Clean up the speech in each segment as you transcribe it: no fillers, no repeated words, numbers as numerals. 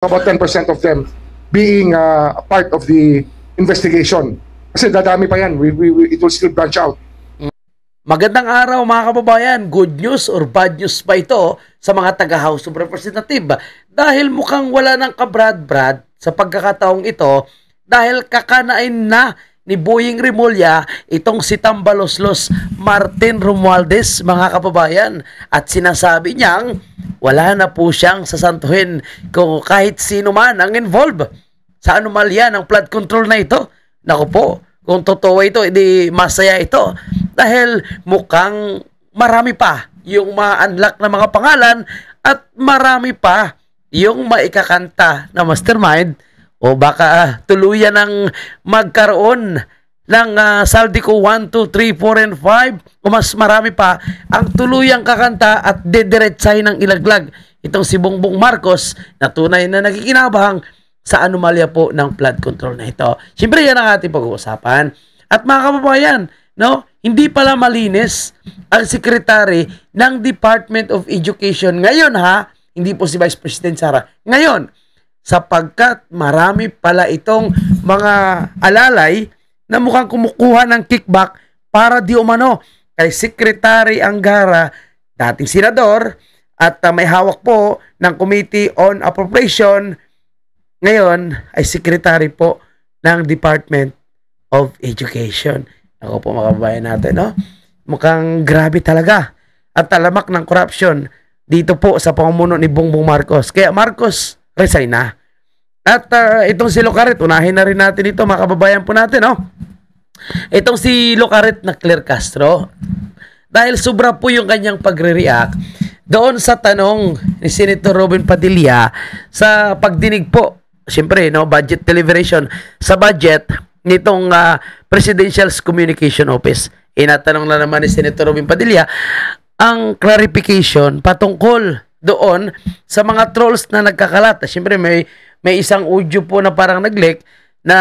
about 10% of them being a part of the investigation. Kasi dadami pa yan. It will still branch out. Magandang araw mga kababayan. Good news or bad news ba ito sa mga taga-House of Representatives? Dahil mukhang wala ng kabrad-brad sa pagkakataong ito dahil kakanain na ni Boying Rimulya itong si Tambaloslos Martin Romualdez mga kababayan. At sinasabi niyang wala na po siyang sasantuhin kung kahit sino man ang involved sa anomalya ng flood control na ito. Naku po, kung totoo ito, hindi masaya ito. Dahil mukhang marami pa yung ma-unlock na mga pangalan at marami pa yung maikakanta na mastermind o baka tuluyan ng magkaroon ng Saldico 1, 2, 3, 4, and 5 o mas marami pa ang tuluyang kakanta at dediretsahin ng ilaglag itong si Bongbong Marcos na tunay na nakikinabang sa anomalya po ng flood control na ito. Siyempre yan ang ating pag-uusapan. At mga kababayan, no, hindi pala malinis ang sekretary ng Department of Education ngayon hindi po si Vice President Sara. Ngayon, sapagkat marami pala itong mga alalay na mukhang kumukuha ng kickback para di umano kay Secretary Angara, dating senador, at may hawak po ng Committee on Appropriation, ngayon ay Secretary po ng Department of Education. Ako po mga kababayan natin, no? Mukhang grabe talaga at talamak ng corruption dito po sa pamumuno ni Bongbong Marcos. Kaya Marcos, resign na. At itong si Locaret, unahin na rin natin ito mga kababayan po natin, no? Itong si Locaret na Claire Castro, dahil sobra po yung kanyang pagre-react doon sa tanong ni Senator Robin Padilla sa pagdinig po, siyempre, no, budget deliberation sa budget nitong Presidential Communication Office. Inatanong na naman ni Senator Robin Padilla ang clarification patungkol doon sa mga trolls na nagkakalat. Siyempre, may isang audio po na parang nag-leak na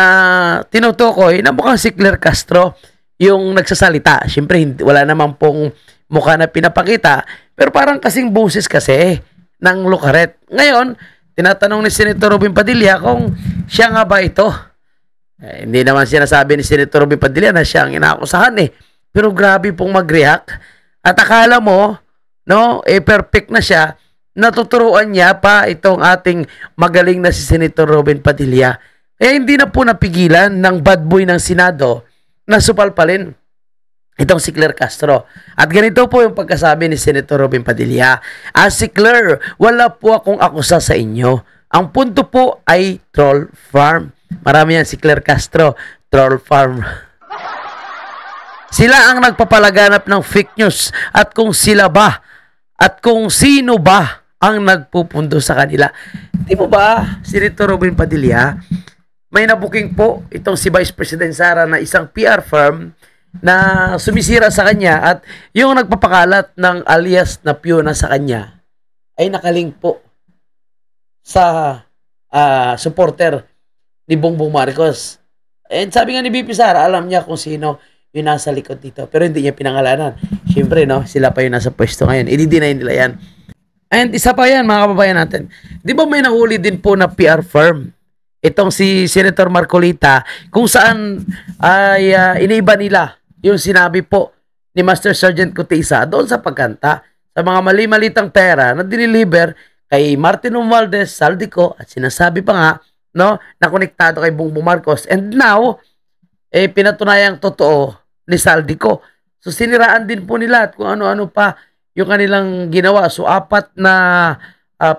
tinutukoy na mukhang si Claire Castro yung nagsasalita. Siyempre, wala naman pong mukha na pinapakita, pero parang kasing boses kasi ng Locaret. Ngayon, tinatanong ni Senator Robin Padilla kung siya nga ba ito. Hindi naman sinasabi ni Senator Robin Padilla na siya ang inaakusahan Pero grabe pong mag-react. At akala mo, no, perfect na siya, natuturuan niya pa itong ating magaling na si Senator Robin Padilla. Hindi na po napigilan ng bad boy ng Senado na supalpalin itong si Claire Castro. At ganito po yung pagkasabi ni Senator Robin Padilla. Si Claire, wala po akong akusa sa inyo. Ang punto po ay troll farm. Marami yan si Claire Castro, troll farm. Sila ang nagpapalaganap ng fake news at kung sila ba at kung sino ba ang nagpupundo sa kanila. Di mo ba, Senator Robin Padilla, may nabuking po itong si Vice President Sara na isang PR firm na sumisira sa kanya at yung nagpapakalat ng alias na Piona sa kanya ay nakalink po sa supporter ni Bongbong Marcos. And sabi nga ni BP Sara, alam niya kung sino yung nasa likod dito. Pero hindi niya pinangalanan. Siyempre, no, sila pa yung nasa pwesto ngayon. I-deny nila yan. And isa pa yan, mga kababayan natin. Di ba may nahuli din po na PR firm? Itong si Senator Marcolita, kung saan ay iniba nila yung sinabi po ni Master Sergeant Cutisa doon sa pagkanta sa mga mali-malitang pera na diniliver kay Martin Romualdez, Saldico, at sinasabi pa nga, no, na konektado kay Bongbong Marcos. And now, pinatunayang totoo ni Saldico. So, siniraan din po nila at kung ano-ano pa yung kanilang ginawa. So, 4 na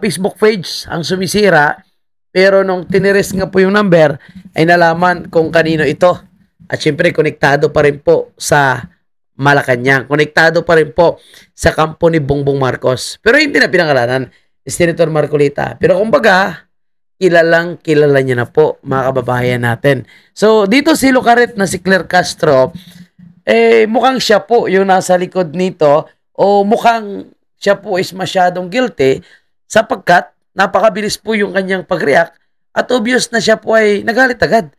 Facebook page ang sumisira. Pero nung tiniris nga po yung number, ay nalaman kung kanino ito. At syempre, konektado pa rin po sa Malacanang. Konektado pa rin po sa kampo ni Bongbong Marcos. Pero hindi na pinangalanan ni Senator Marcolita. Pero kumbaga, kilala niya na po, mga kababayan natin. So, dito si Locaret na si Claire Castro, mukhang siya po yung nasa likod nito o mukhang siya po is masyadong guilty sapagkat napakabilis po yung kanyang pag-react at obvious na siya po ay nagalit agad.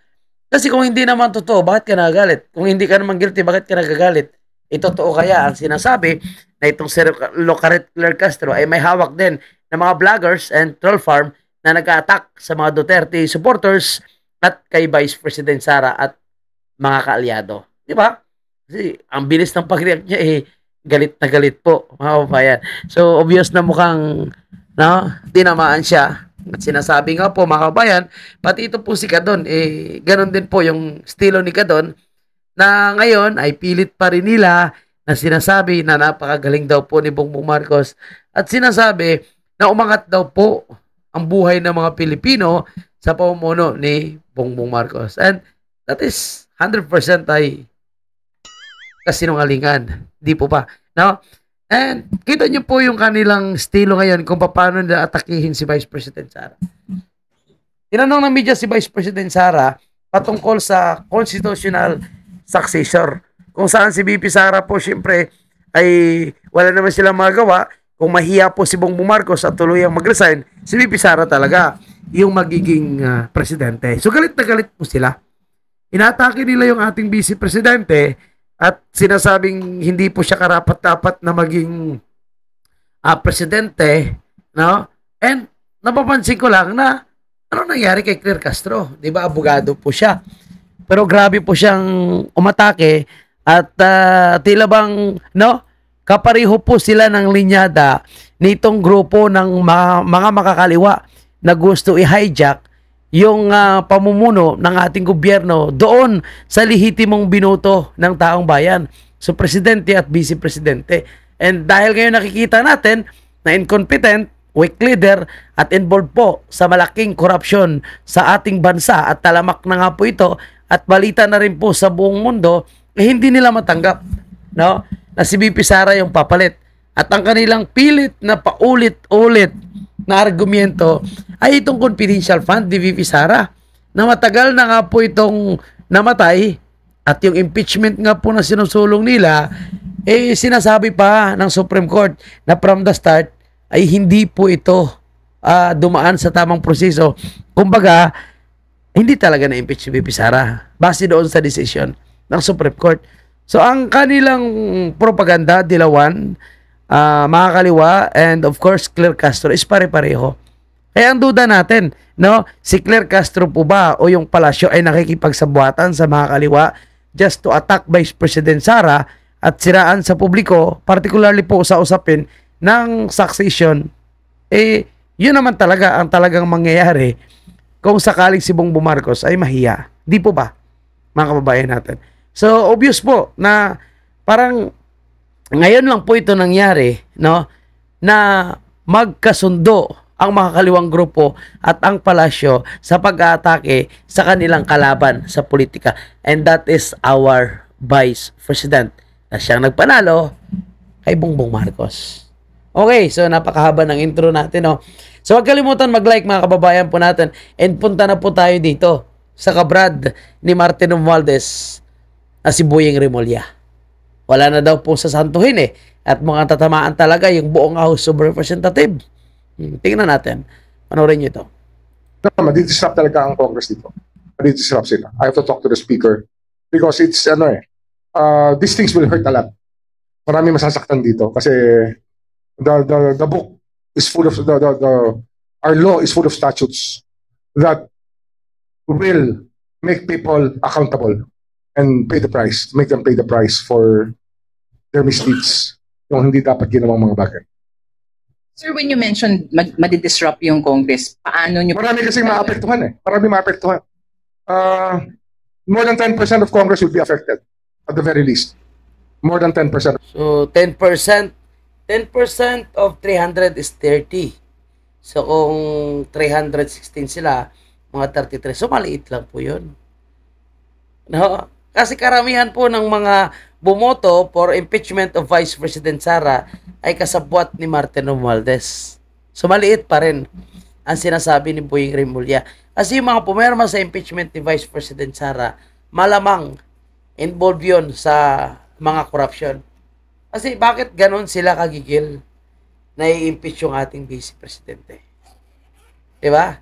Kasi kung hindi naman totoo, bakit ka nagagalit? Kung hindi ka naman guilty, bakit ka nagagalit? Totoo kaya ang sinasabi na itong si Locaret Claire Castro ay may hawak din ng mga vloggers and troll farm na nag-attack sa mga Duterte supporters at kay Vice President Sara at mga kaalyado. Di ba? Kasi ang bilis ng pag-react niya galit na galit po, mga kababayan. So, obvious na mukhang tinamaan siya. At sinasabi nga po, mga kababayan, pati ito po si Kadon, ganun din po yung estilo ni Kadon, na ngayon ay pilit pa rin nila na sinasabi na napakagaling daw po ni Bongbong Marcos at sinasabi na umangat daw po ang buhay ng mga Pilipino sa pamumuno ni Bongbong Marcos. And that is 100% ay kasinungalingan. Di po ba? No? And kita nyo po yung kanilang estilo ngayon kung paano nila atakihin si Vice President Sara. Tinanong ng media si Vice President Sara patungkol sa constitutional successor. Kung saan si VP Sara po syempre ay wala naman silang magawa. Kung mahiya po si Bongbong Marcos at tuluyang mag-resign, si VP Sara talaga yung magiging presidente. So galit na galit po sila. Inatake nila yung ating vice presidente at sinasabing hindi po siya karapat-dapat na maging presidente, no? And napapansin ko lang na ano nangyari kay Claire Castro, 'di ba? Abogado po siya. Pero grabe po siyang umatake at tila bang kapareho po sila ng linyada nitong grupo ng mga makakaliwa na gusto i-hijack yung pamumuno ng ating gobyerno doon sa lehitimong binoto ng taong bayan. So, presidente at vice presidente. And dahil ngayon nakikita natin na incompetent, weak leader at involved po sa malaking korupsyon sa ating bansa at talamak na nga po ito at balita na rin po sa buong mundo, hindi nila matanggap, no? Na si VP Sara yung papalit. At ang kanilang pilit na paulit-ulit na argumento ay itong confidential fund ni VP Sara na matagal na nga po itong namatay at yung impeachment nga po na sinusulong nila sinasabi pa ng Supreme Court na from the start ay hindi po ito dumaan sa tamang proseso. Kumbaga, hindi talaga na-impeach si VP Sara base doon sa decision ng Supreme Court. So, ang kanilang propaganda, dilawan, mga kaliwa, and of course, Claire Castro is pare-pareho. Kaya ang duda natin, no? Si Claire Castro po ba o yung palasyo ay nakikipagsabuatan sa mga kaliwa just to attack Vice President Sara at siraan sa publiko, particularly po sa usapin ng succession, yun naman talaga ang talagang mangyayari kung sakaling si Bongbong Marcos ay mahiya. Di po ba, mga kababayan natin? So, obvious po na parang ngayon lang po ito nangyari, no? Na magkasundo ang mga kaliwang grupo at ang palasyo sa pag-aatake sa kanilang kalaban sa politika. And that is our Vice President na siyang nagpanalo kay Bongbong Marcos. Okay, so napakahaba ng intro natin, no? So, huwag kalimutan mag-like, mga kababayan po natin. And punta na po tayo dito sa kabrad ni Martin Romualdez na si Boyeng Remulla. Wala na daw po sa santuhin at mukhang tatamaan talaga yung buong House of Representatives. Tingnan natin. Panoorin nyo ito. Madidisrupt talaga ang Congress dito. Madidisrupt sila. I have to talk to the Speaker because it's, these things will hurt a lot. Marami masasaktan dito kasi the book is full of, our law is full of statutes that will make people accountable and pay the price, make them pay the price for their misdeeds, yung hindi dapat ginawang mga bagay. Sir, when you mentioned madidisrupt yung Congress, paano nyo... Marami kasing maapektuhan Marami maapektuhan. More than 10% of Congress will be affected, at the very least. More than 10%. So, 10% of 300 is 30. So, kung 316 sila, mga 33. So, maliit lang po yun. No? Kasi karamihan po ng mga bumoto for impeachment of Vice President Sara ay kasabwat ni Martin Romualdez. So, maliit pa rin ang sinasabi ni Boyeng Remulla. Kasi yung mga pumirma sa impeachment ni Vice President Sara, malamang involved yun sa mga corruption. Kasi bakit ganon sila kagigil na i-impeach yung ating Vice Presidente? Diba?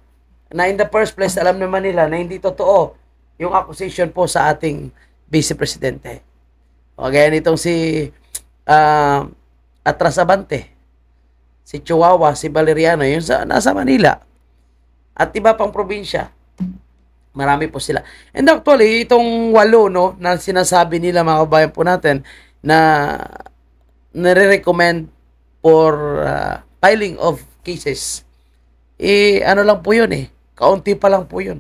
Na in the first place, alam naman nila na hindi totoo yung accusation po sa ating Vice Presidente. O gaya nitong si Atras Abante, si Chihuahua, si Valeriano, yung nasa Manila. at iba pang probinsya. Marami po sila. And actually, itong 8, no, na sinasabi nila mga kabayan po natin na nire-recommend for filing of cases, ano lang po yun kaunti pa lang po yun.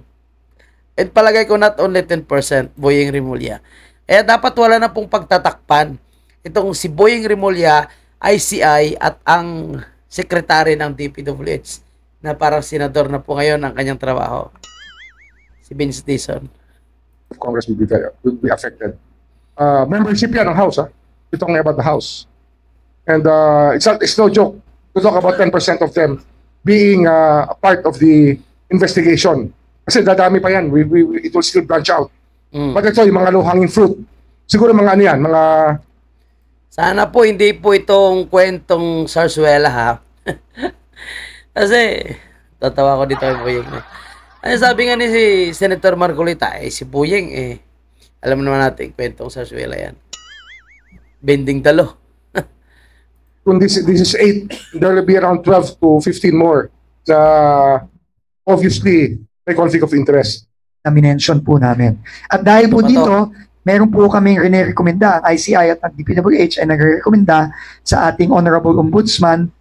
At palagay ko not only 10%, Boyeng Rimulya. Kaya dapat wala na pong pagtatakpan itong si Boyeng Rimulya, ICI, at ang sekretary ng DPWH na parang senador na po ngayon ang kanyang trabaho, si Vince Dizon. Congress will be affected. Membership yan ng House. We're talking about the House. And it's no joke to talk about 10% of them being a part of the investigation. Kasi dadami pa yan. It will still branch out. But ito, yung mga low-hanging fruit. Siguro mga ano yan, mga... Sana po hindi po itong kwentong Sarsuela, ha? Kasi, tatawa ko dito kay Boyeng. Ano sabi nga ni si Senator Marcolita, si Boyeng, alam naman natin, kwentong Sarsuela yan. Bending talo. Kung this is 8, there will be around 12 to 15 more. Obviously, may conflict of interest. Na minention po namin. At dahil po dito, meron po kaming rinirekomenda, ang ICI at ang DPWH ay nagrekomenda sa ating Honorable Ombudsman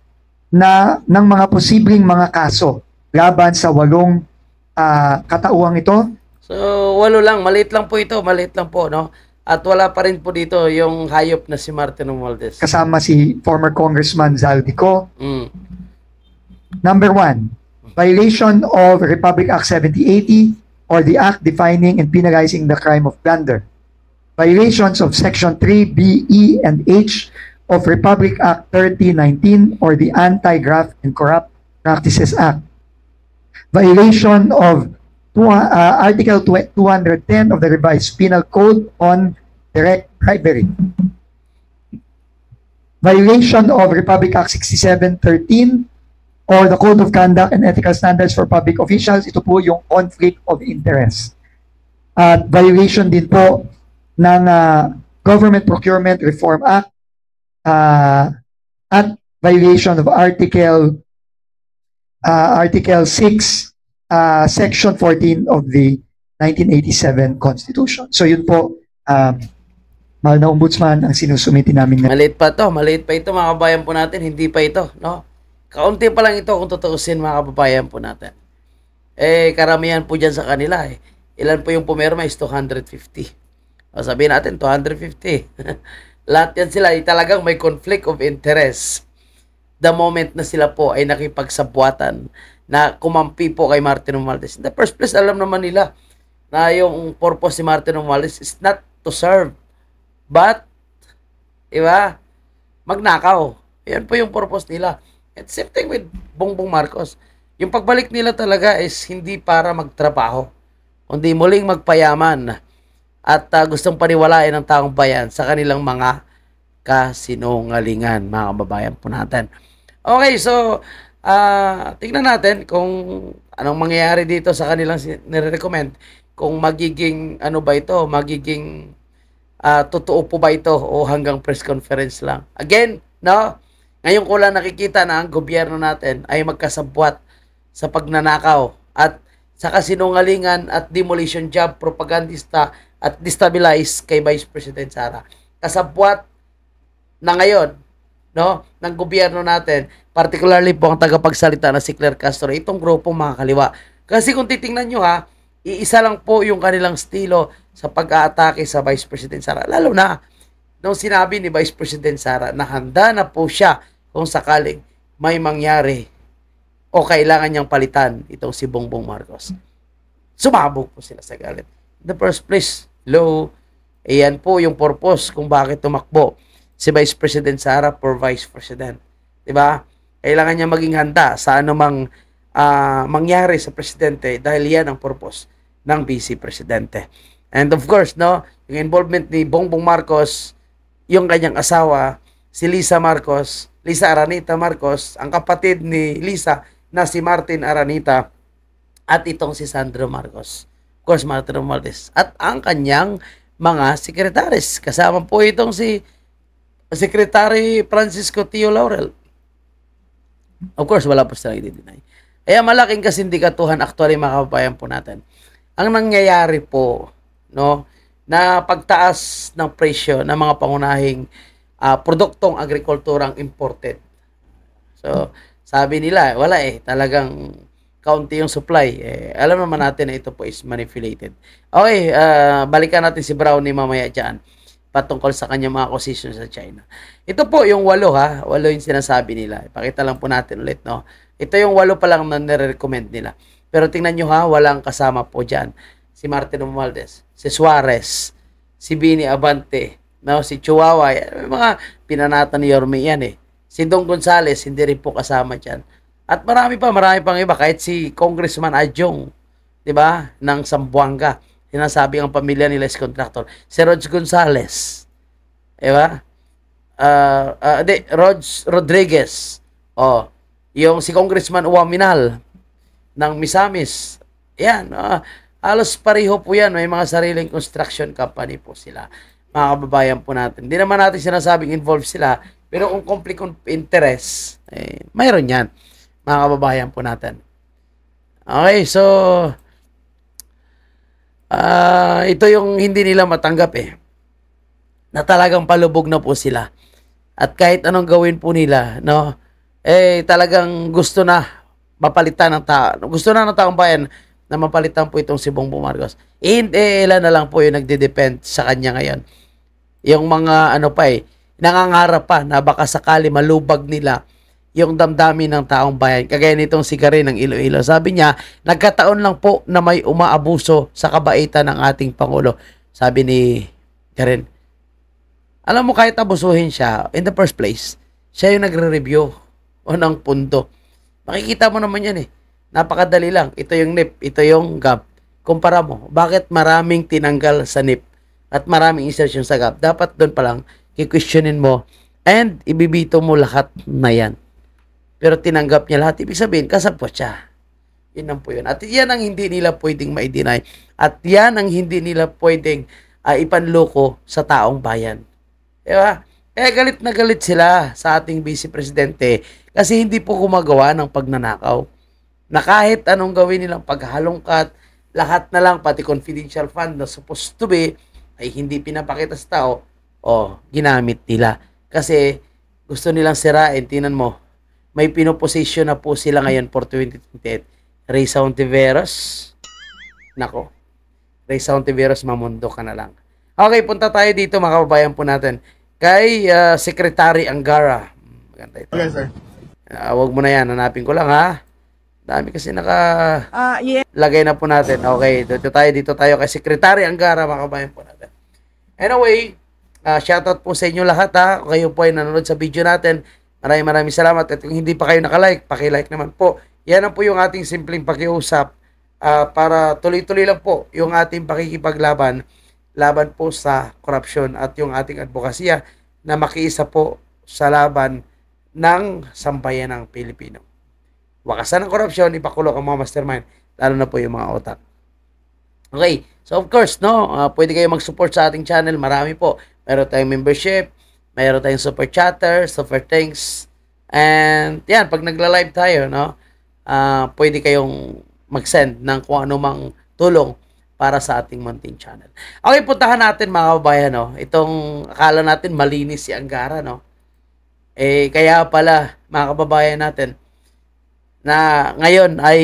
na ng mga posibleng mga kaso laban sa 8 katauhang ito. So, 8 lang. Maliit lang po ito. Maliit lang po, no? At wala pa rin po dito yung hayop na si Martin Romualdez. Kasama si former Congressman Zaldico. Number 1, violation of Republic Act 7080 or the act defining and penalizing the crime of plunder. Violations of Section 3, B, E, and H of Republic Act 3019 or the Anti-Graft and Corrupt Practices Act. Violation of Article 210 of the Revised Penal Code on direct bribery. Violation of Republic Act 6713 or the Code of Conduct and Ethical Standards for Public Officials. Ito po yung conflict of interest. At violation din po ng Government Procurement Reform Act at violation of Article 6, Section 14 of the 1987 Constitution. So yun po, mahal na Ombudsman, ang sinusumiti namin. Maliit pa ito mga kabayan po natin, hindi pa ito, no? Kaunti pa lang ito kung tutuusin mga kababayan po natin. Karamihan po dyan sa kanila Ilan po yung pumirma is 250. O sabihin natin, 250. Lahat yan sila talagang may conflict of interest. The moment na sila po ay nakipagsabwatan na kumampi po kay Martin Romualdez. In the first place, alam naman nila na yung purpose ni Martin Romualdez is not to serve, but, diba, magnakaw. Yan po yung purpose nila. And same thing with Bongbong Marcos. Yung pagbalik nila talaga is hindi para magtrabaho, kundi muling magpayaman at gustong paniwalain ng taong bayan sa kanilang mga kasinungalingan, mga kababayan po natin. Okay, so, tingnan natin kung anong mangyayari dito sa kanilang nire-recommend. Kung magiging, ano ba ito, magiging totoo po ba ito o hanggang press conference lang. Again, no? Ngayon ko lang nakikita na ang gobyerno natin ay magkasabwat sa pagnanakaw at sa kasinungalingan at demolition job, propagandista at destabilize kay Vice President Sara. Kasabwat na ngayon, no, ng gobyerno natin, particularly po ang tagapagsalita na si Claire Castro, itong grupo mga kaliwa. Kasi kung titingnan nyo iisa lang po yung kanilang estilo sa pag-aatake sa Vice President Sara. Lalo na nung sinabi ni Vice President Sara na handa na po siya kung sakaling may mangyari o kailangan niyang palitan itong si Bongbong Marcos. Sumabog po sila sa galit. In the first place, yan po yung purpose kung bakit tumakbo si Vice President Sara for Vice President. Diba? Kailangan niya maging handa sa anumang mangyari sa presidente dahil yan ang purpose ng Vice Presidente. And of course, no, yung involvement ni Bongbong Marcos, yung kanyang asawa, si Lisa Aranita Marcos, ang kapatid ni Lisa na si Martin Aranita, at itong si Sandro Marcos. Of course, Martin Romualdez. At ang kanyang mga sekretaris. Kasama po itong si Secretary Francisco Tio Laurel. Of course, wala po silang i-deny. Kaya malaking kasindikatuhan actually mga kababayan po natin. Ang nangyayari po, no, na pagtaas ng presyo ng mga pangunahing produktong agrikulturang imported. So, sabi nila, wala talagang kaunti yung supply. Alam naman natin na ito po is manipulated. Okay, balikan natin si Brownie mamaya dyan patungkol sa kanyang mga acquisition sa China. Ito po yung 8 yung sinasabi nila. Ipakita lang po natin ulit, no? Ito yung 8 pa lang na nire-recommend nila. Pero tingnan nyo walang kasama po dyan. Si Martin Romualdez, si Suarez, si Bini Abante, no? Si Chihuahua, may mga pinanata ni Yorme yan Si Dong Gonzales, hindi rin po kasama dyan. At marami pang iba, kahit si Congressman Adjong, di ba, ng Zamboanga, sinasabi ang pamilya nila is contractor. Si Rods Gonzales, di ba? Rods Rodriguez, yung si Congressman Uwaminal ng Misamis, yan, halos pareho po yan, may mga sariling construction company po sila, mga kababayan po natin. Hindi naman natin sinasabing involved sila, pero kung conflict of interest, mayroon yan, mga kababayan po natin. Okay, so, ito yung hindi nila matanggap na talagang palubog na po sila. At kahit anong gawin po nila, no, talagang gusto na mapalitan ng tao. Gusto na ng taong bayan na mapalitan po itong si Bongbong Marcos. Ilan na lang po yung nagde-depend sa kanya ngayon. Yung mga nangangarap pa na baka sakali malubag nila yung damdamin ng taong bayan. Kagaya nitong si Karen ng Iloilo. Sabi niya, nagkataon lang po na may umaabuso sa kabaitan ng ating Pangulo. Sabi ni Karen, alam mo, kahit abusuhin siya, in the first place, siya yung nagre-review ng punto. Makikita mo naman yan Napakadali lang. Ito yung NIP, ito yung GAP. Kumpara mo, bakit maraming tinanggal sa NIP at maraming insertion sa GAP? Dapat doon pa lang, i-questionin mo and ibibito mo lahat na yan. Pero tinanggap niya lahat. Ibig sabihin, kasapot siya. Yun lang po yun. At yan ang hindi nila pwedeng ma-deny. At yan ang hindi nila pwedeng ipanloko sa taong bayan. Diba? Kaya galit na galit sila sa ating Vice Presidente kasi hindi po gumagawa ng pagnanakaw. Na kahit anong gawin nilang paghalongkat, lahat na lang, pati confidential fund na supposed to be, ay hindi pinapakita sa tao, ginamit nila. Kasi gusto nilang sirain. Tingnan mo, may pinoposition na po sila ngayon for 2028. Raysa Ontiveros. Nako. Raysa Ontiveros, mamundo ka na lang. Okay, punta tayo dito mga kababayan po natin. Kay Secretary Angara. Maganda ito. Okay, sir. Wag mo na yan. Hanapin ko lang Dami kasi lagay na po natin. Okay, dito tayo kay Secretary Angara mga kababayan po natin. Anyway, shoutout po sa inyo lahat Kayo po ay nanonood sa video natin. Maraming salamat. At kung hindi pa kayo nakalike, paki-like naman po. Yan ang po yung ating simpleng pakiusap para tuloy-tuloy lang po yung ating pakikipaglaban laban po sa korupsyon at yung ating advokasya na makiisa po sa laban ng sambayan ng Pilipino. Wakasan ng korupsyon, ipakulong ang mga mastermind, lalo na po yung mga otak. Okay, so of course, pwede kayo mag-support sa ating channel. Marami po. Meron tayong membership, mayroon tayong super chatter, super thanks. And yan, pag nagla-live tayo, pwede kayong mag-send ng kung anumang tulong para sa ating munting channel. Okay, puntahan natin mga kababayan, itong akala natin malinis si Angara, kaya pala mga kababayan natin na ngayon ay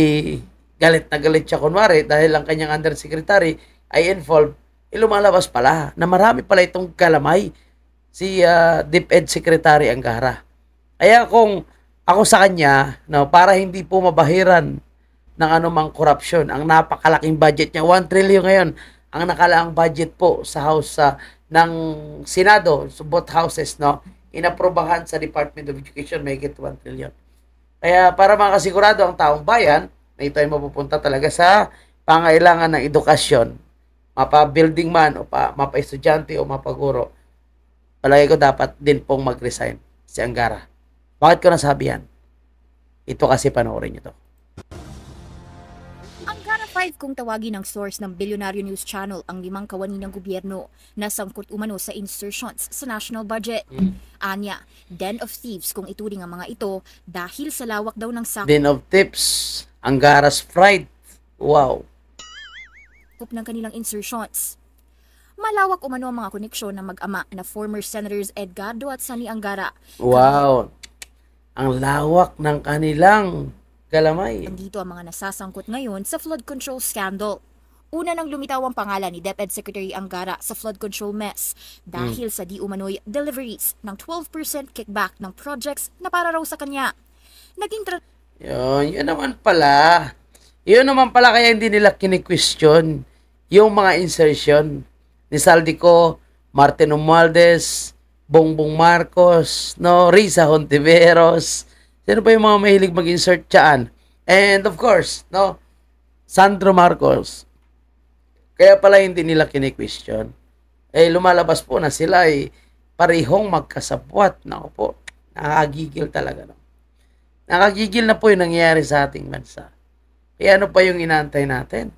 galit na galit siya kunwari dahil ang kanyang undersecretary ay involved, lumalabas pala na marami pala itong kalamay si DepEd Secretary Angara. Kaya kung ako sa kanya, para hindi po mabahiran ng anumang korupsyon, ang napakalaking budget niya, 1 trillion ngayon, ang nakalaang budget po sa House ng Senado, so both houses, inaprobahan sa Department of Education, may higit 1 trillion. Kaya para makasigurado ang taong bayan, na ito ay mapupunta talaga sa pangailangan ng edukasyon, mapa-building man, o mapa-estudyante, o mapa-guro, palagay ko dapat din pong mag-resign si Angara. Bakit ko nasabi yan? Ito kasi panoorin nyo to. Angara 5 kung tawagin ng source ng Bilyonaryo News Channel ang 5 kawani ng gobyerno na sangkot umano sa insertions sa national budget. Anya, den of thieves kung ituring ang mga ito dahil sa lawak daw ng Den of tips. Angara's Pride. Wow. Ng kanilang insertions. Malawak umano ang mga koneksyon ng mag-ama na former Senators Edgardo at Sani Angara. Wow. Ang lawak ng kanilang galamay. Dito ang mga nasasangkot ngayon sa flood control scandal. Una nang lumitaw ang pangalan ni DepEd Secretary Angara sa flood control mess dahil sa di umano'y deliveries ng 12% kickback ng projects na para raw sa kanya. Naging Yun naman pala. Yun naman pala kaya hindi nila kini-question yung mga insertion ni Saldico, Martin Romualdez, Bongbong Marcos, no, Risa Hontiveros. Sino pa yung mga mahilig mag-insert dyan? And of course, no, Sandro Marcos. Kaya pala hindi nila kini-question. Lumalabas po na sila parehong magkasabwat. Naku po, nakakagigil talaga. No? Nakakagigil na po yung nangyayari sa ating bansa. Kaya ano pa yung inaantay natin?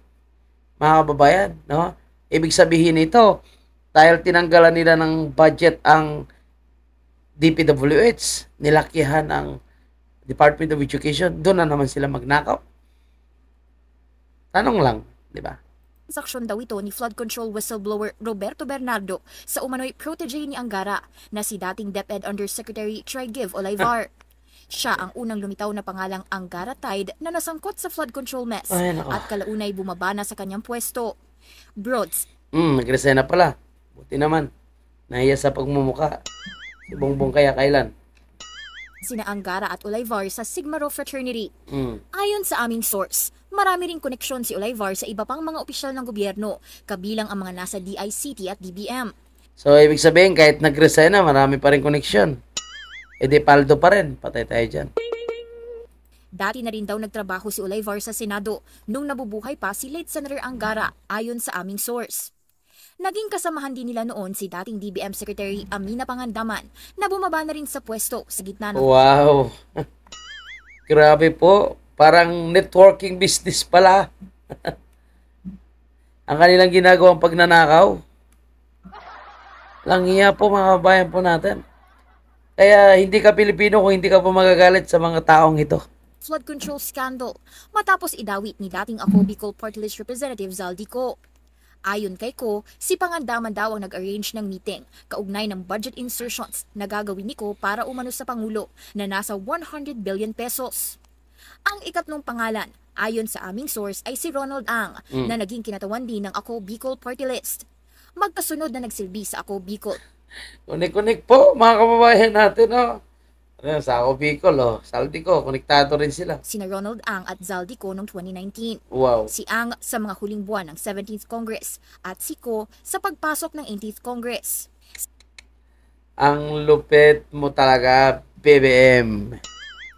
Mga kababayan, no? Ibig sabihin ito, dahil tinanggalan nila ng budget ang DPWH, nilakihan ang Department of Education, doon na naman sila magnakaw. Tanong lang, di ba? transaksyon daw ito ni flood control whistleblower Roberto Bernardo sa umano'y protege ni Angara na si dating DepEd Undersecretary Trigiv Olivar. Siya ang unang lumitaw na pangalang Angara Tide na nasangkot sa flood control mess at kalaunay bumaba na sa kanyang pwesto. Broads. Nag-resign na pala. Buti naman. Nahiya sa pagmumuka. Si Bongbong kaya kailan? Sina Angara at Olivar sa Sigma Rho Fraternity. Ayon sa aming source, marami ring koneksyon si Olivar sa iba pang mga opisyal ng gobyerno, kabilang ang mga nasa DICT at DBM. So, ibig sabihin, kahit nag-resign na, marami pa rin koneksyon. De paldo pa rin. Patay tayo dyan. Dati na rin daw nagtrabaho si Olivar sa Senado nung nabubuhay pa si late Senator Angara, ayon sa aming source. Naging kasamahan din nila noon si dating DBM Secretary Amina Pangandaman na bumaba na rin sa pwesto sa gitna ng... Wow! Grabe po. Parang networking business pala. Ang kanilang ginagawang pagnanakaw. Langhiya po mga kabayan po natin. Kaya hindi ka Pilipino kung hindi ka pa magagalit sa mga taong ito. Flood control scandal matapos idawit ni dating Ako Bicol Party List Representative Zaldico. Ayon kay Ko, si Pangandaman daw ang nag-arrange ng meeting kaugnay ng budget insertions na gagawin ni Ko para umano sa Pangulo na nasa 100 billion pesos. Ang ikatlong pangalan, ayon sa aming source, ay si Ronald Ang na naging kinatawan din ng Ako Bicol Party List. Magkasunod na nagsilbi sa Ako Bicol. Kunik-kunik po mga kababayan natin. Sa Ako Bicol, Saldico, konektado rin sila. Sina Ronald Ang at Zaldico noong 2019. Wow. Si Ang sa mga huling buwan ng 17th Congress at si Ko sa pagpasok ng 18th Congress. Ang lupit mo talaga, BBM.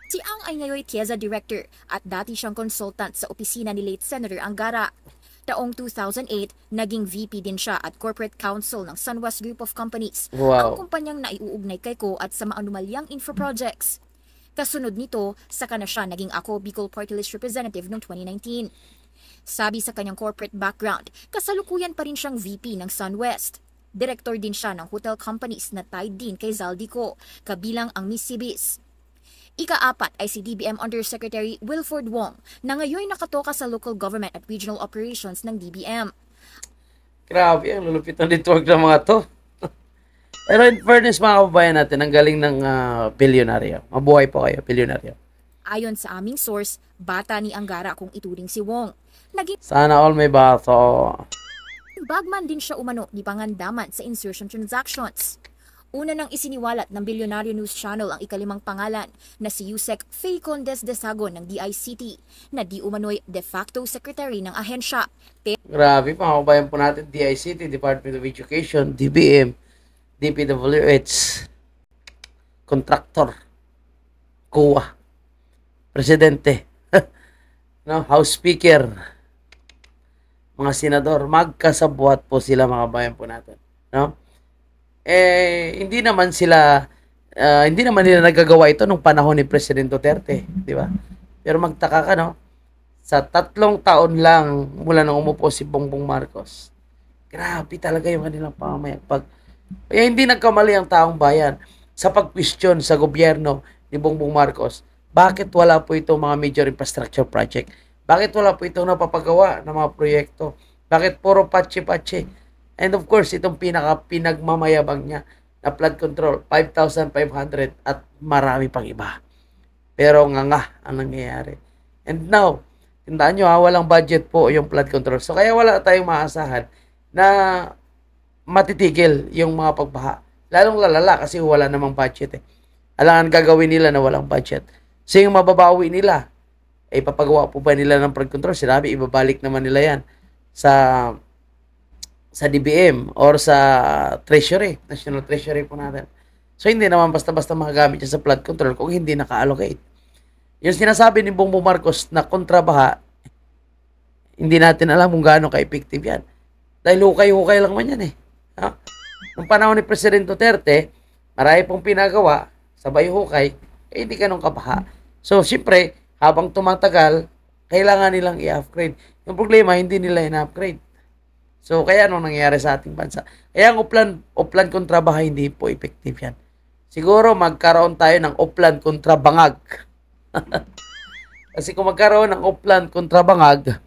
Si Ang ay ngayon TIEZA Director at dati siyang consultant sa opisina ni late Senator Angara. Taong 2008, naging VP din siya at Corporate Counsel ng Sunwest Group of Companies, Wow. ang kumpanyang naiuugnay kay Ko at sa mga anumalyang infra projects. Kasunod nito, saka na siya naging Ako Bicol Party List Representative noong 2019. Sabi sa kanyang corporate background, kasalukuyan pa rin siyang VP ng Sunwest. Director din siya ng hotel companies na tied din kay Zaldico, kabilang ang Miss Cibis. Ika-apat ay si DBM Undersecretary Wilford Wong na ngayon nakatoka sa local government at regional operations ng DBM. Grabe, ang lulupit ng network ng mga to. Pero in fairness mga kababayan natin, ang galing ng bilyonaryo. Mabuhay po kayo, bilyonaryo. Ayon sa aming source, bata ni Angara kung ituring si Wong. Naging Sana all may bato. bagman din siya umano ni Pangandaman sa insertion transactions. Una nang isiniwalat ng Billionaire News Channel ang ikalimang pangalan na si Yusek Faye Condes de Sagon ng DICT na di umano'y de facto secretary ng ahensya. Grabe, mga kababayan po natin, DICT, Department of Education, DBM, DPWH, contractor, COA, presidente, no, House Speaker, mga senador, magkasabwat po sila mga kababayan po natin. No? Hindi naman nila nagagawa ito nung panahon ni President Duterte, di ba? Pero magtaka ka, no? Sa 3 taon lang mula nang umupo si Bongbong Marcos, grabe talaga yung kanilang pamamayagpag. Kaya hindi nagkamali ang taong bayan sa pag-question sa gobyerno ni Bongbong Marcos bakit wala po itong mga major infrastructure project? Bakit wala po itong napapagawa ng mga proyekto? Bakit puro patsi-patsi? And of course, itong pinagmamayabang niya na flood control, 5,500 at marami pang iba. Pero nga ang nangyayari. And now, tandaan nyo walang budget po yung flood control. So kaya wala tayong maasahan na matitigil yung mga pagbaha. Lalong lalala kasi wala namang budget eh. Alangan gagawin nila na walang budget. So yung mababawi nila, ay papagawa po ba nila ng flood control? Sinabi, ibabalik naman nila yan sa DBM or sa Treasury, National Treasury po natin. So hindi naman basta-basta magagamit yan sa flood control kung hindi naka-allocate. Yung sinasabi ni Bongbong Marcos na kontrabaha, hindi natin alam kung gaano ka-effective yan. Dahil hukay-hukay lang man yan eh. Ha? Nung panahon ni President Duterte, marami pong pinagawa, sabay hukay, hindi ganun kabaha. So, siyempre, habang tumatagal, kailangan nilang i-upgrade. Yung problema, hindi nila in-upgrade. So, kaya anong nangyayari sa ating bansa? Kaya ang uplan kontra baha, hindi po effective yan. Siguro, magkaroon tayo ng uplan kontra bangag. Kasi kung magkaroon ng uplan kontra bangag,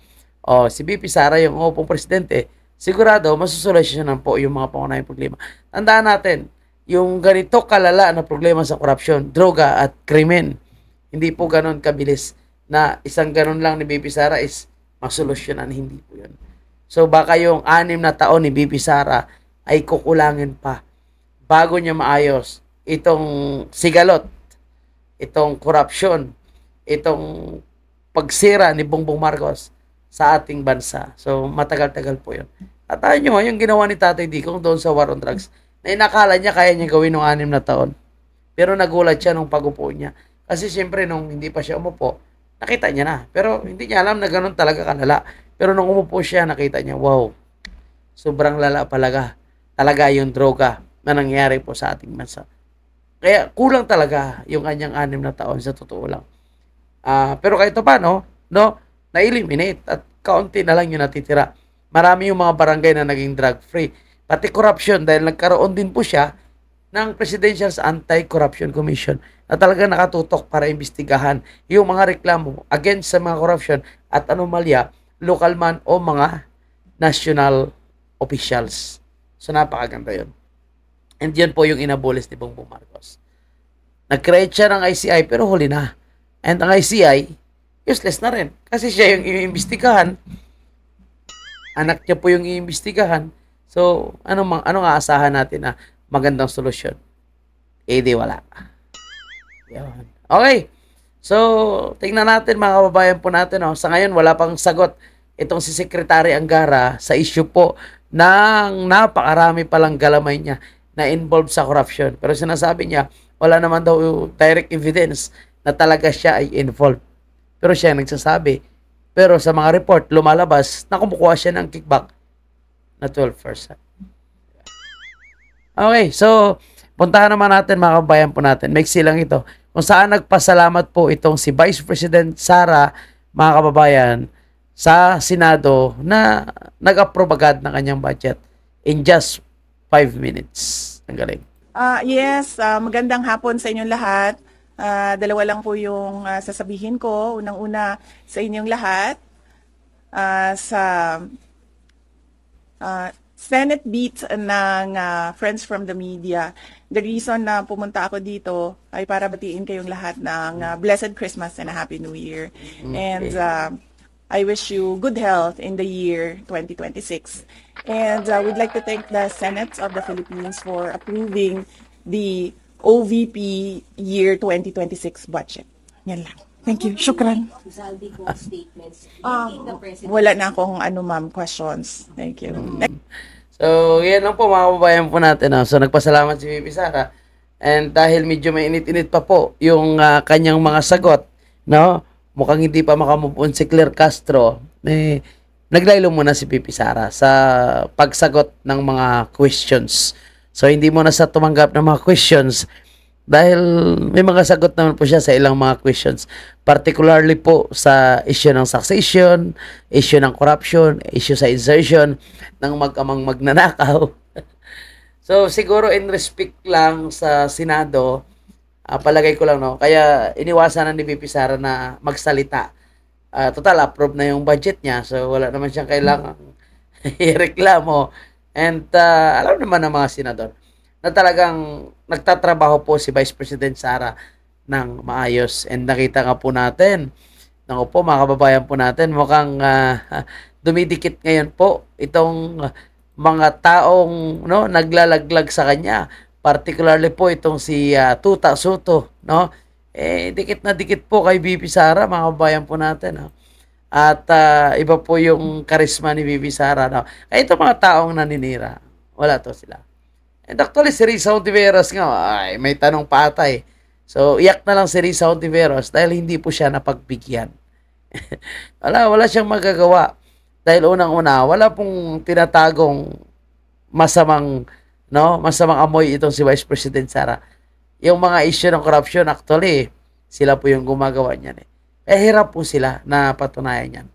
si BP Sara yung upong presidente, sigurado, masusolusyonan po yung mga pangunahing problema. Tandaan natin, yung ganito kalala na problema sa korupsyon, droga at krimen, hindi po ganon kabilis na isang ganon lang ni BP Sara is masolusyonan. Hindi po yun. So baka yung 6 na taon ni BP Sara ay kukulangin pa bago niya maayos itong sigalot, itong korupsyon, itong pagsira ni Bongbong Marcos sa ating bansa. So matagal-tagal po yun. At tayo nyo, yung ginawa ni Tatay Digong doon sa war on drugs, na inakala niya kaya niya gawin ng 6 na taon. Pero nagulat siya nung pag-upo niya. Kasi siyempre nung hindi pa siya umupo, nakita niya na. Pero hindi niya alam na ganun talaga kalala. Pero nung umupo siya, nakita niya, wow, sobrang lala talaga yung droga na nangyari po sa ating bansa. Kaya kulang talaga yung kanyang 6 na taon sa totoo lang. Pero kahit pa, na-eliminate at kaunti na lang yung natitira. Marami yung mga barangay na naging drug-free. Pati corruption, dahil nagkaroon din po siya ng Presidential Anti-Corruption Commission na talaga nakatutok para imbestigahan yung mga reklamo against sa mga corruption at anomalya, local man o mga national officials. So napakaganda yun. And yun po yung inabolis ni Bongbong Marcos. Nag-create siya ng ICI pero huli na. And ang ICI, useless na rin. Kasi siya yung iimbestigahan. Anak niya po yung iimbestigahan. So, anong aasahan natin na magandang solusyon? Di wala. Yan. Okay. So, tingnan natin mga kababayan po natin. Sa ngayon, wala pang sagot itong si Secretary Angara sa issue po ng napakarami palang galamay niya na involved sa corruption. Pero sinasabi niya, wala naman daw direct evidence na talaga siya ay involved. Pero siya nagsasabi. Pero sa mga report, lumalabas na kumukuha siya ng kickback na 12%. Okay, so puntahan naman natin mga kabayan po natin. Maiksi lang ito. Kung saan nagpasalamat po itong si Vice President Sara, mga kababayan, sa Senado na nag-approve agad ng kanyang budget in just 5 minutes. Ang galing. Yes, magandang hapon sa inyong lahat. Dalawa lang po yung sasabihin ko. Unang-una sa inyong lahat, sa Senate beat ng Friends from the Media. The reason na pumunta ako dito ay para batiin kayong lahat ng Blessed Christmas and a Happy New Year. And I wish you good health in the year 2026. And we'd like to thank the Senate of the Philippines for approving the OVP year 2026 budget. Yan lang. Thank you. Shukran. Wala na akong ma'am, questions. Thank you. So, yan lang po mga kababayan po natin. So, nagpasalamat si VP Sara. And dahil medyo may init-init pa po yung kanyang mga sagot, mukhang hindi pa makamove on si Claire Castro, naglaylo muna si VP Sara sa pagsagot ng mga questions. So, hindi mo na sa tumanggap ng mga questions dahil may mga sagot naman po siya sa ilang mga questions. Particularly po sa issue ng succession, issue ng corruption, issue sa insertion ng mag-amang magnanakaw. So, siguro in respect lang sa Senado, Palagay ko lang, no? Kaya iniwasan na ni VP Sara na magsalita. Total, approve na yung budget niya. So, wala naman siyang kailangan ireklamo. And alam naman ng mga senador na talagang nagtatrabaho po si Vice President Sara ng maayos. And nakita nga po natin, naku po, mga kababayan po natin, mukhang dumidikit ngayon po itong mga taong naglalaglag sa kanya. Particularly po itong si Tuta Soto, no? Dikit na dikit po kay VP Sara, mga kababayan po natin, no? At iba po yung karisma ni VP Sara, no? Kaya itong mga taong naninira, wala to sila. And actually, si Risa Ontiveros nga, ay, may tanong pa atay. So, iyak na lang si Risa Ontiveros dahil hindi po siya napagbigyan. wala siyang magagawa. Dahil unang-una, wala pong tinatagong masamang amoy itong si Vice President Sara. Yung mga issue ng corruption, actually, sila po yung gumagawa niyan. Hirap po sila na patunayan yan.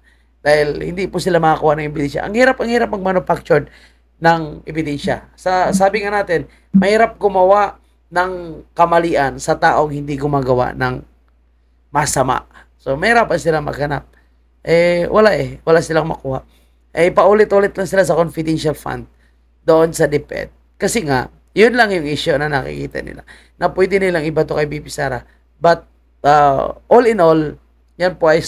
Dahil hindi po sila makakuha ng ebidensya. Ang hirap mag-manufacture ng ebidensya. Sabi nga natin, mahirap gumawa ng kamalian sa taong hindi gumagawa ng masama. So, mahirapan sila maghanap. Wala silang makuha. Paulit-ulit lang sila sa confidential fund doon sa DepEd. Kasi nga, yun lang yung issue na nakikita nila. Na pwede nilang iba to kay VP Sara. But, all in all, yan po ay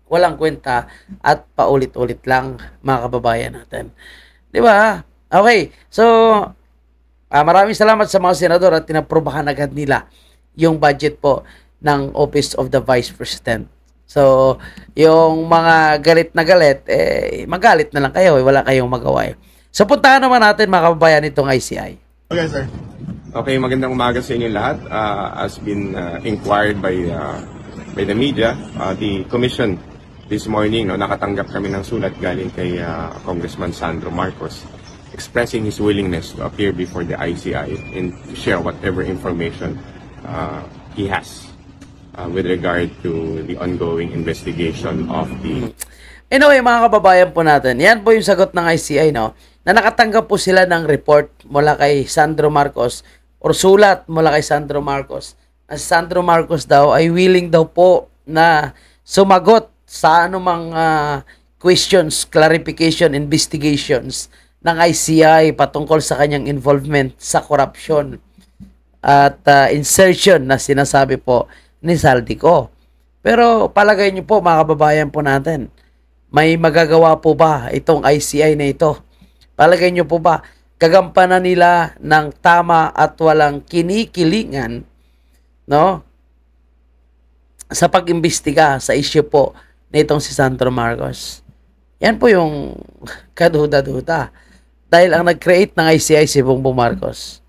walang kwenta at paulit-ulit lang, mga kababayan natin. Di ba? Okay. So, maraming salamat sa mga senador at tinaprubahan agad nila yung budget po ng Office of the Vice President. So, yung mga galit na galit, magalit na lang kayo. Wala kayong magawa. So, puntahan naman natin, mga kababayan, itong ICI. Okay, sir. Okay, magandang umaga sa inyo lahat. As been inquired by the media, the commission this morning, nakatanggap kami ng sulat galing kay Congressman Sandro Marcos expressing his willingness to appear before the ICI and to share whatever information he has with regard to the ongoing investigation of the... Anyway, mga kababayan po natin, yan po yung sagot ng ICI, no? Na nakatanggap po sila ng report mula kay Sandro Marcos or sulat mula kay Sandro Marcos. Na si Sandro Marcos daw ay willing daw po na sumagot sa anumang questions, clarification, investigations ng ICI patungkol sa kanyang involvement sa corruption at insertion na sinasabi po ni Saldico. Pero palagay niyo po, mga kababayan po natin, may magagawa po ba itong ICI na ito? Palagay niyo po ba gagampanan nila ng tama at walang kinikilingan, no, sa pag-imbestiga sa issue po nitong si Sandro Marcos? Yan po yung kaduda-duda. Dahil ang nag-create ng ICI si Bongbong Marcos,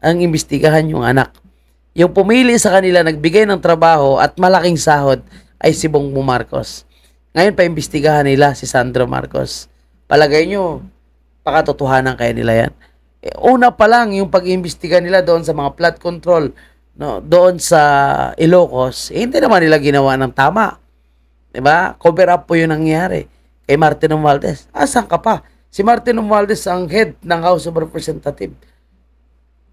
ang imbestigahan yung anak. Yung pumili sa kanila, nagbigay ng trabaho at malaking sahod ay si Bongbong Marcos. Ngayon pa imbestigahan nila si Sandro Marcos. Palagay nyo, pakatotohanan kaya nila yan? Una pa lang yung pag-imbestiga nila doon sa mga flood control, no, doon sa Ilocos, hindi naman nila ginawa ng tama. Diba? Cover up po yung nangyari kay Martin Romualdez. Asan ka pa? Si Martin Romualdez ang head ng House of Representatives.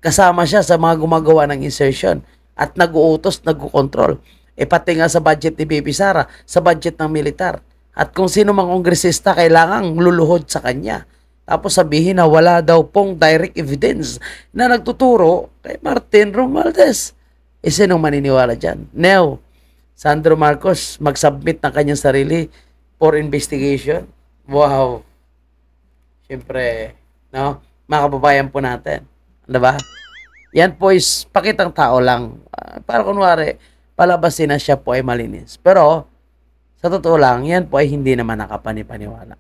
Kasama siya sa mga gumagawa ng insertion at nag-uutos, nag-control. Pati nga sa budget ni VP Sara, sa budget ng militar. At kung sino mang kongresista kailangang luluhod sa kanya. Tapos sabihin na wala daw pong direct evidence na nagtuturo kay Martin Romualdez. Sinong maniniwala dyan? Now, Sandro Marcos mag-submit ng kanyang sarili for investigation. Wow. Siyempre, no? Mga kababayan po natin. Diba? Yan po is pakitang tao lang. Para kunwari, palabasin na siya po ay malinis. Pero, sa totoo lang, yan po ay hindi naman nakapani-paniwala.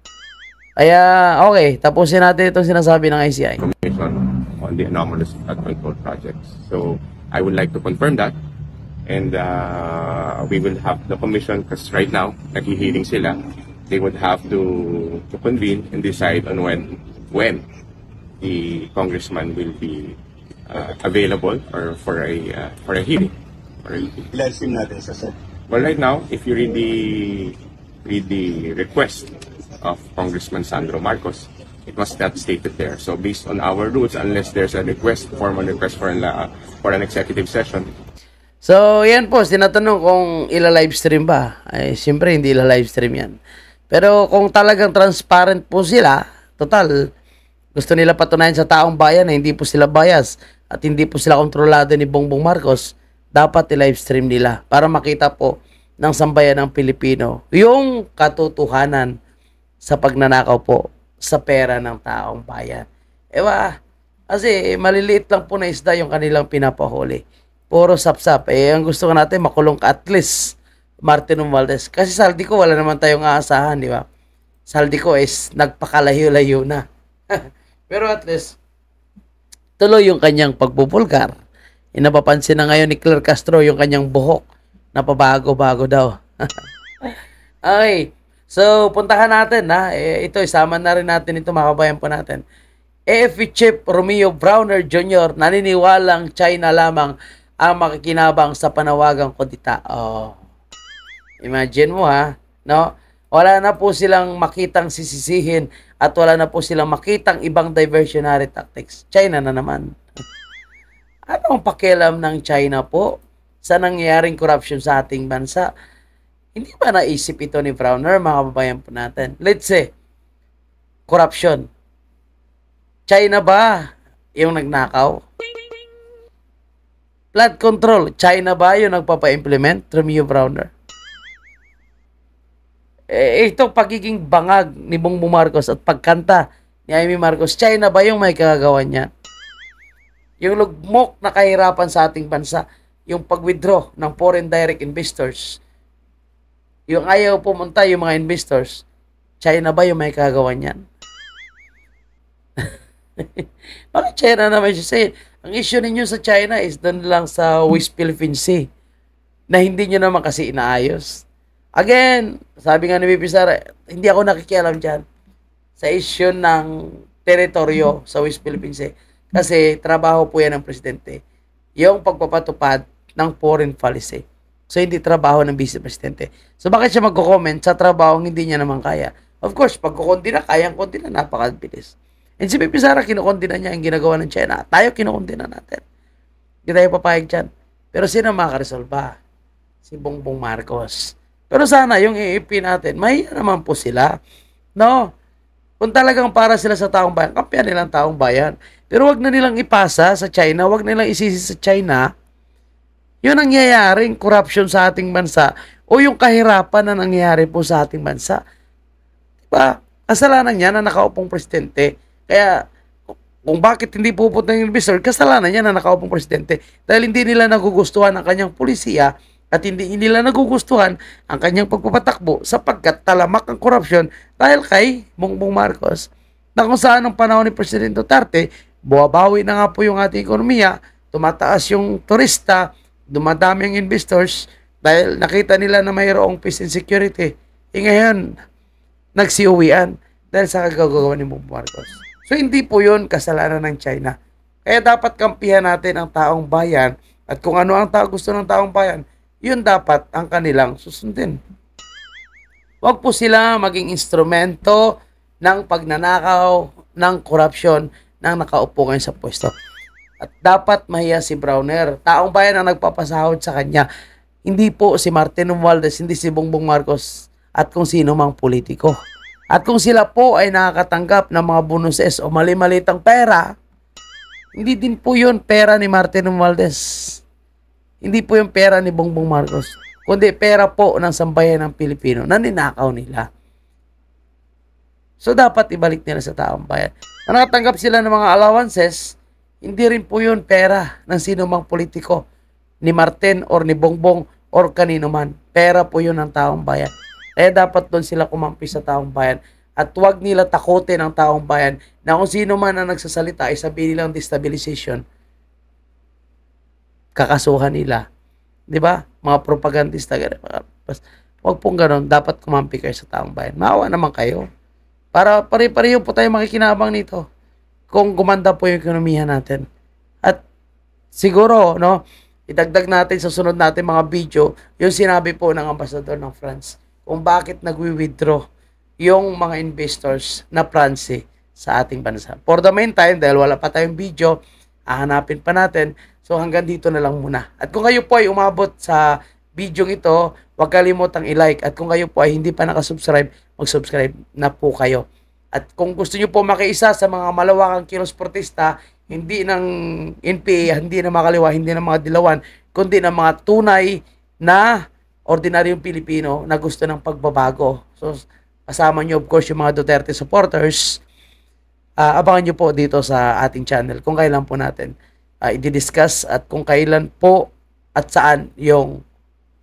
Kaya, okay, tapusin natin itong sinasabi ng ICI. Commission on the anomalous flood control projects. So, I would like to confirm that. And we will have the commission, because right now, naghihiring sila. They would have to convene and decide on when the congressman will be available or for a hearing. Ilasim natin sa sir. Well, right now, if you read the request of Congressman Sandro Marcos, it was not stated there. So based on our rules, unless there's a request, formal request for an executive session. So, yan po, tinatanong kung ila-livestream ba. Ay, siyempre, hindi ila-livestream yan. Pero kung talagang transparent po sila, total, gusto nila patunayan sa taong bayan na hindi po sila bias at hindi po sila kontrolado ni Bongbong Marcos, dapat i-livestream nila para makita po ng sambayan ng Pilipino yung katotohanan sa pagnanakaw po sa pera ng taong bayan. Ewa, kasi maliliit lang po na isda yung kanilang pinapahuli. Puro sapsap. Ang gusto ko natin, makulong ka at least Martin Romualdez. Kasi saldi ko, wala naman tayong aasahan, di ba? Saldi ko is nagpakalayo-layo na. Pero at least, tuloy yung kanyang pagpupulgar. Inapapansin na ngayon ni Claire Castro yung kanyang buhok. Napabago-bago daw. Okay. So, puntahan natin, ha? Ito, isama na rin natin ito, mga kabayan po natin. AFP Chief Romeo Browner Jr. naniniwalang China lamang ang makikinabang sa panawagang kudita. Oh. Imagine mo, ha? No? Wala na po silang makitang sisisihin at wala na po silang makitang ibang diversionary tactics. China na naman. Ano ang pakialam ng China po sa nangyayaring corruption sa ating bansa? Hindi ba naisip ito ni Browner, mga kababayan po natin? Let's say, corruption. China ba yung nagnakaw? Flood control, China ba yung nagpapa-implement? Romeo Browner. Ito pagiging bangag ni Bongbong Marcos at pagkanta ni Amy Marcos, China ba yung may kagagawa niya? Yung lugmok na kahirapan sa ating bansa, yung pag-withdraw ng foreign direct investors, yung ayaw pumunta yung mga investors, China ba yung may kagagawa niyan? Bakit China naman siya say? Ang issue ninyo sa China is doon lang sa West Philippine Sea na hindi nyo naman kasi inaayos. Again, sabi nga ni VP Sara, hindi ako nakikialam dyan sa issue ng teritoryo sa West Philippine Sea. Kasi trabaho po yan ng presidente. Yung pagpapatupad ng foreign policy. So, hindi trabaho ng vice presidente. So, bakit siya magko-comment sa trabaho hindi niya naman kaya? Of course, pag kukondina, kayang kondina, napakabilis. And si VP Sara, kinukondina niya ang ginagawa ng China. Tayo, kinukondina natin. Hindi tayo papayag dyan. Pero sino makaresolba? Si Bongbong Marcos. Pero sana, yung AFP natin, mahiya naman po sila. No? Kung talagang para sila sa taong bayan, kampiyan nilang taong bayan. Pero wag na nilang ipasa sa China, wag nilang isisi sa China yung nangyayaring corruption sa ating bansa o yung kahirapan na nangyayari po sa ating bansa. Diba? Kasalanan niya na nakaupong presidente. Kaya, kung bakit hindi pupunta yung investor, kasalanan niya na nakaupong presidente. Dahil hindi nila nagugustuhan ang kanyang polisiya at hindi nila nagugustuhan ang kanyang pagpapatakbo sapagkat talamak ang korupsyon dahil kay Bongbong Marcos. Na kung saan ang panahon ni Presidente Duterte, buwabawi na nga po yung ating ekonomiya, tumataas yung turista, dumadami ang investors dahil nakita nila na mayroong peace and security. Ngayon, nagsiuwian dahil sa kagagawa ni Bongbong Marcos. So, hindi po yun kasalanan ng China. Kaya dapat kampihan natin ang taong bayan at kung ano ang gusto ng taong bayan, yun dapat ang kanilang susundin. Huwag po sila maging instrumento ng pagnanakaw, ng korupsyon, ng nakaupo ngayon sa pwesto. At dapat mahiya si Browner. Taong bayan ang nagpapasahod sa kanya. Hindi po si Martin Romualdez, hindi si Bongbong Marcos at kung sino mang politiko. At kung sila po ay nakakatanggap ng mga bonuses o mali-malitang pera, hindi din po yun pera ni Martin Romualdez. Hindi po yung pera ni Bongbong Marcos. Kundi pera po ng sambayan ng Pilipino na ninakaw nila. So, dapat ibalik nila sa taong bayan. Kung nakatanggap sila ng mga allowances, hindi rin po yun pera ng sino mang politiko, ni Martin or ni Bongbong or kanino man. Pera po yun ng taong bayan. Kaya dapat doon sila kumampi sa taong bayan. At huwag nila takutin ang taong bayan na kung sino man ang nagsasalita ay sabihin nilang destabilization. Kakasuhan nila. Di ba? Mga propagandista. Huwag pong ganun. Dapat kumampi kayo sa taong bayan. Maawa naman kayo. Para pare-pareho po tayo makikinabang nito kung gumanda po yung ekonomiya natin. At siguro, no, idagdag natin sa sunod natin mga video, yung sinabi po ng ambasador ng France kung bakit nagwi-withdraw yung mga investors na France sa ating bansa. For the meantime, dahil wala pa tayong video, hahanapin pa natin. So hanggang dito na lang muna. At kung kayo po ay umabot sa video ito, huwag kalimutang i-like. At kung kayo po ay hindi pa nakasubscribe, mag-subscribe na po kayo. At kung gusto nyo po makiisa sa mga malawakang kilos protesta, hindi ng NPA, hindi ng mga kaliwa, hindi ng mga dilawan, kundi ng mga tunay na ordinaryong Pilipino na gusto ng pagbabago. So, kasama nyo of course yung mga Duterte supporters. Abangan nyo po dito sa ating channel kung kailan po natin i-discuss at kung kailan po at saan yung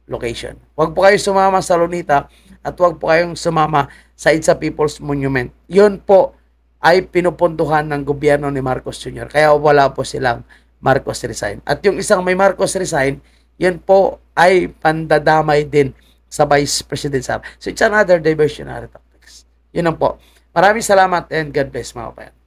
location. Huwag po kayo sumama sa Lunita at huwag po kayong sumama sa It's a People's Monument. Yun po ay pinupuntuhan ng gobyerno ni Marcos Jr. Kaya wala po silang Marcos resign. At yung isang may Marcos resign, yun po ay pandadamay din sa Vice President Sara. So it's another diversionary tactics. Yun lang po. Maraming salamat and God bless mga kabayan.